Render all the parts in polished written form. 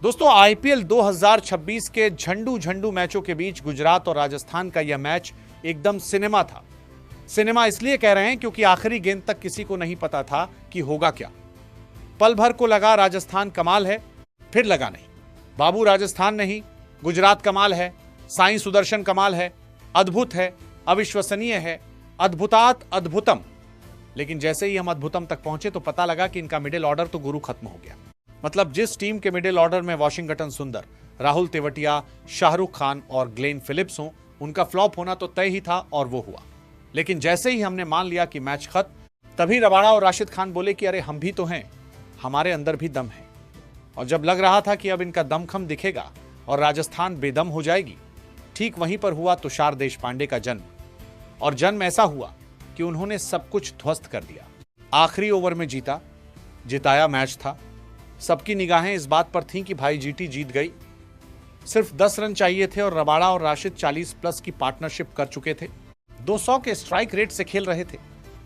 दोस्तों, आईपीएल 2026 के झंडू झंडू मैचों के बीच गुजरात और राजस्थान का यह मैच एकदम सिनेमा था। सिनेमा इसलिए कह रहे हैं क्योंकि आखिरी गेंद तक किसी को नहीं पता था कि होगा क्या। पल भर को लगा राजस्थान कमाल है, फिर लगा नहीं। बाबू राजस्थान नहीं, गुजरात कमाल है, साईं सुदर्शन कमाल है, अद्भुत है, अविश्वसनीय है, अद्भुतात अद्भुतम। लेकिन जैसे ही हम अद्भुतम तक पहुंचे तो पता लगा कि इनका मिडिल ऑर्डर तो गुरु खत्म हो गया। मतलब जिस टीम के मिडिल ऑर्डर में वाशिंगटन सुंदर, राहुल तेवतिया, शाहरुख खान और ग्लेन फिलिप्स हों, उनका फ्लॉप होना तो तय ही था और वो हुआ। लेकिन जैसे ही हमने मान लिया कि मैच खत्म, तभी रबाड़ा और राशिद खान बोले कि अरे हम भी तो हैं, हमारे अंदर भी दम है। और जब लग रहा था कि अब इनका दमखम दिखेगा और राजस्थान बेदम हो जाएगी, ठीक वहीं पर हुआ तुषार देशपांडे का जन्म। और जन्म ऐसा हुआ कि उन्होंने सब कुछ ध्वस्त कर दिया। आखिरी ओवर में जिताया मैच था। सबकी निगाहें इस बात पर थीं कि भाई जीटी जीत गई। सिर्फ 10 रन चाहिए थे और रबाड़ा और राशिद 40+ की पार्टनरशिप कर चुके थे। 200 के स्ट्राइक रेट से खेल रहे थे।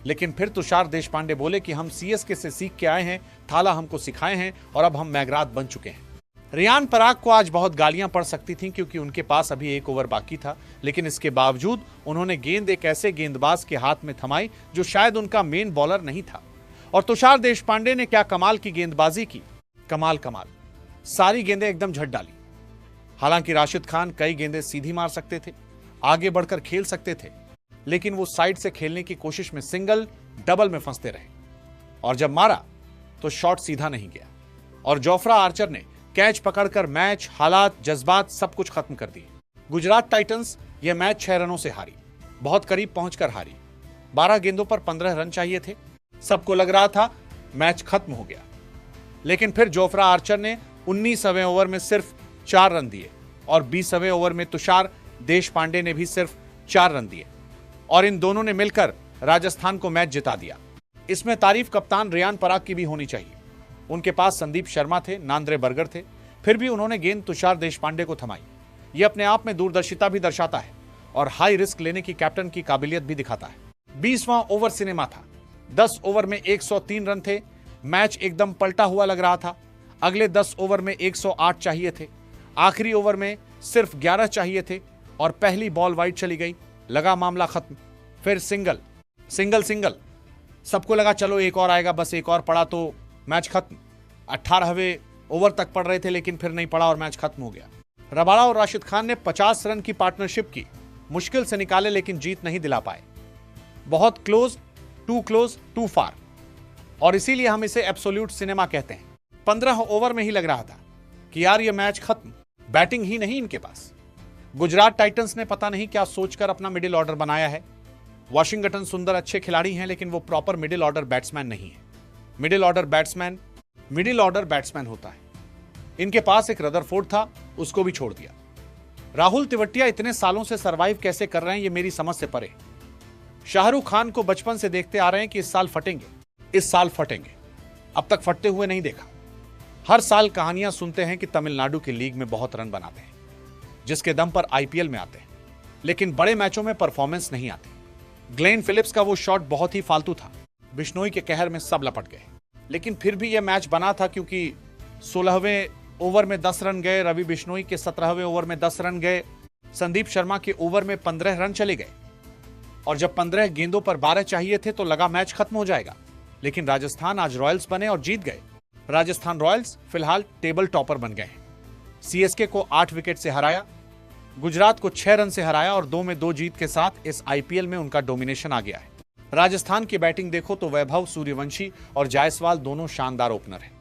लेकिन फिर तुषार देशपांडे बोले कि हम सीएसके से सीख के आए हैं, थाला हमको सिखाए हैं और अब हम मैगरात बन चुके हैं। रियान पराग को आज बहुत गालियां पड़ सकती थीं क्योंकि उनके पास अभी 1 ओवर बाकी था, लेकिन इसके बावजूद उन्होंने गेंद एक ऐसे गेंदबाज के हाथ में थमाई जो शायद उनका मेन बॉलर नहीं था। और तुषार देशपांडे ने क्या कमाल की गेंदबाजी की। कमाल सारी गेंदें एकदम झट डाली। हालांकि राशिद खान कई गेंदें सीधी मार सकते थे, आगे बढ़कर खेल सकते थे, लेकिन वो साइड से खेलने की कोशिश में सिंगल डबल में फंसते रहे और जब मारा तो शॉट सीधा नहीं गया। और जोफ्रा आर्चर ने कैच पकड़कर मैच, हालात, जज्बात सब कुछ खत्म कर दिए। गुजरात टाइटंस यह मैच 6 रनों से हारी, बहुत करीब पहुंचकर हारी। 12 गेंदों पर 15 रन चाहिए थे। सबको लग रहा था मैच खत्म हो गया, लेकिन फिर जोफ्रा आर्चर ने 19वें ओवर में सिर्फ 4 रन दिए और 20वें ओवर में तुषार देशपांडे ने भी सिर्फ 4 रन दिए और इन दोनों ने मिलकर राजस्थान को मैच जिता दिया। इसमें तारीफ कप्तान रियान पराग की भी होनी चाहिए। उनके पास संदीप शर्मा थे, नांद्रे बर्गर थे, फिर भी उन्होंने गेंद तुषार देशपांडे को थमाई। यह अपने आप में दूरदर्शिता भी दर्शाता है और हाई रिस्क लेने की कैप्टन की काबिलियत भी दिखाता है। 20वां ओवर सिनेमा था। 10 ओवर में 103 रन थे। मैच एकदम पलटा हुआ लग रहा था। अगले 10 ओवर में 108 चाहिए थे। आखिरी ओवर में सिर्फ 11 चाहिए थे और पहली बॉल वाइड चली गई। लगा मामला खत्म। फिर सिंगल। सबको लगा चलो एक और आएगा, बस एक और पड़ा तो मैच खत्म। 18वें ओवर तक पड़ रहे थे, लेकिन फिर नहीं पड़ा और मैच खत्म हो गया। रबाड़ा और राशिद खान ने 50 रन की पार्टनरशिप की, मुश्किल से निकाले, लेकिन जीत नहीं दिला पाए। बहुत क्लोज, टू फार, और इसीलिए हम इसे एब्सोल्यूट सिनेमा कहते हैं। 15 ओवर में ही लग रहा था कि यार ये मैच खत्म। बैटिंग ही नहीं इनके पास। गुजरात टाइटंस ने पता नहीं क्या सोचकर अपना मिडिल ऑर्डर बनाया है। वाशिंगटन सुंदर अच्छे खिलाड़ी हैं, लेकिन वो प्रॉपर मिडिल ऑर्डर बैट्समैन नहीं है। मिडिल ऑर्डर बैट्समैन होता है। इनके पास एक रदरफोर्ड था, उसको भी छोड़ दिया। राहुल तेवतिया इतने सालों से सरवाइव कैसे कर रहे हैं, ये मेरी समझ से परे। शाहरुख खान को बचपन से देखते आ रहे हैं कि इस साल फटेंगे। अब तक फटते हुए नहीं देखा। हर साल कहानियां सुनते हैं कि तमिलनाडु की लीग में बहुत रन बनाते हैं, जिसके दम पर आईपीएल में आते हैं, लेकिन बड़े मैचों में परफॉर्मेंस नहीं आती। ग्लेन फिलिप्स का वो शॉट बहुत ही फालतू था। बिश्नोई के कहर में सब लपट गए, लेकिन फिर भी यह मैच बना था क्योंकि 16वें ओवर में 10 रन गए, रवि बिश्नोई के 17वें ओवर में 10 रन गए, संदीप शर्मा के ओवर में 15 रन चले गए और जब 15 गेंदों पर 12 चाहिए थे तो लगा मैच खत्म हो जाएगा। लेकिन राजस्थान आज रॉयल्स बने और जीत गए। राजस्थान रॉयल्स फिलहाल टेबल टॉपर बन गए हैं। सीएसके को 8 विकेट से हराया, गुजरात को 6 रन से हराया और 2 में 2 जीत के साथ इस आईपीएल में उनका डोमिनेशन आ गया है। राजस्थान की बैटिंग देखो तो वैभव सूर्यवंशी और जायसवाल दोनों शानदार ओपनर हैं।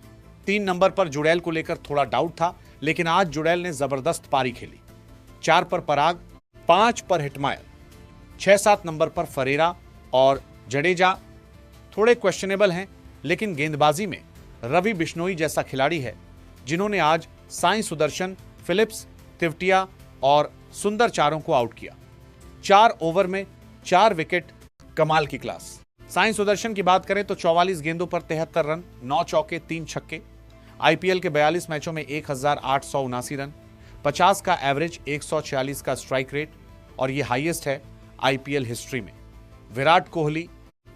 3 नंबर पर जुड़ैल को लेकर थोड़ा डाउट था, लेकिन आज जुड़ैल ने जबरदस्त पारी खेली। 4 पर पराग, 5 पर हिटमायर, 6-7 नंबर पर फरेरा और जडेजा थोड़े क्वेश्चनेबल हैं, लेकिन गेंदबाजी में रवि बिश्नोई जैसा खिलाड़ी है जिन्होंने आज साईं सुदर्शन, फिलिप्स, तेवतिया और सुंदर चारों को आउट किया। 4 ओवर में 4 विकेट, कमाल की क्लास। साईं सुदर्शन की बात करें तो 44 गेंदों पर 73 रन, 9 चौके, 3 छक्के। आईपीएल के 42 मैचों में 1879 रन, 50 का एवरेज, 146 का स्ट्राइक रेट और ये हाईएस्ट है आईपीएल हिस्ट्री में। Virat Kohli,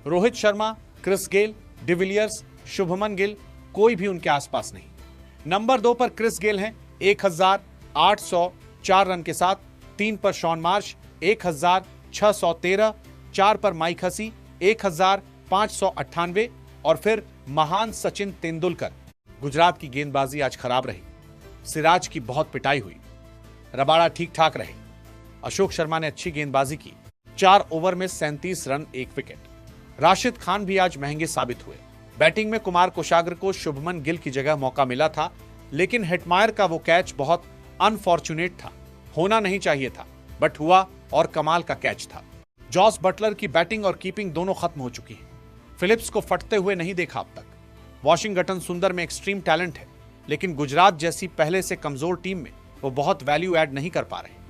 Rohit Sharma, Chris Gayle, de Villiers, Shubman Gill, कोई भी उनके आसपास नहीं। नंबर 2 पर क्रिस गेल हैं 1804 रन के साथ। 3 पर शॉन मार्श 1613, 4 पर माइक हसी 1598 और फिर महान सचिन तेंदुलकर। गुजरात की गेंदबाजी आज खराब रही। सिराज की बहुत पिटाई हुई। रबाड़ा ठीक ठाक रहे। अशोक शर्मा ने अच्छी गेंदबाजी की। 4 ओवर में 37 रन 1 विकेट। राशिद खान भी आज महंगे साबित हुए। बैटिंग में कुमार कोशाग्र को शुभमन गिल की जगह मौका मिला था, लेकिन हेटमायर का वो कैच बहुत अनफॉर्चुनेट था। होना नहीं चाहिए था, बट हुआ और कमाल का कैच था। जॉस बटलर की बैटिंग और कीपिंग दोनों खत्म हो चुकी है। फिलिप्स को फटते हुए नहीं देखा अब तक। वॉशिंगटन सुंदर में एक्सट्रीम टैलेंट है, लेकिन गुजरात जैसी पहले से कमजोर टीम में वो बहुत वैल्यू ऐड नहीं कर पा रहे।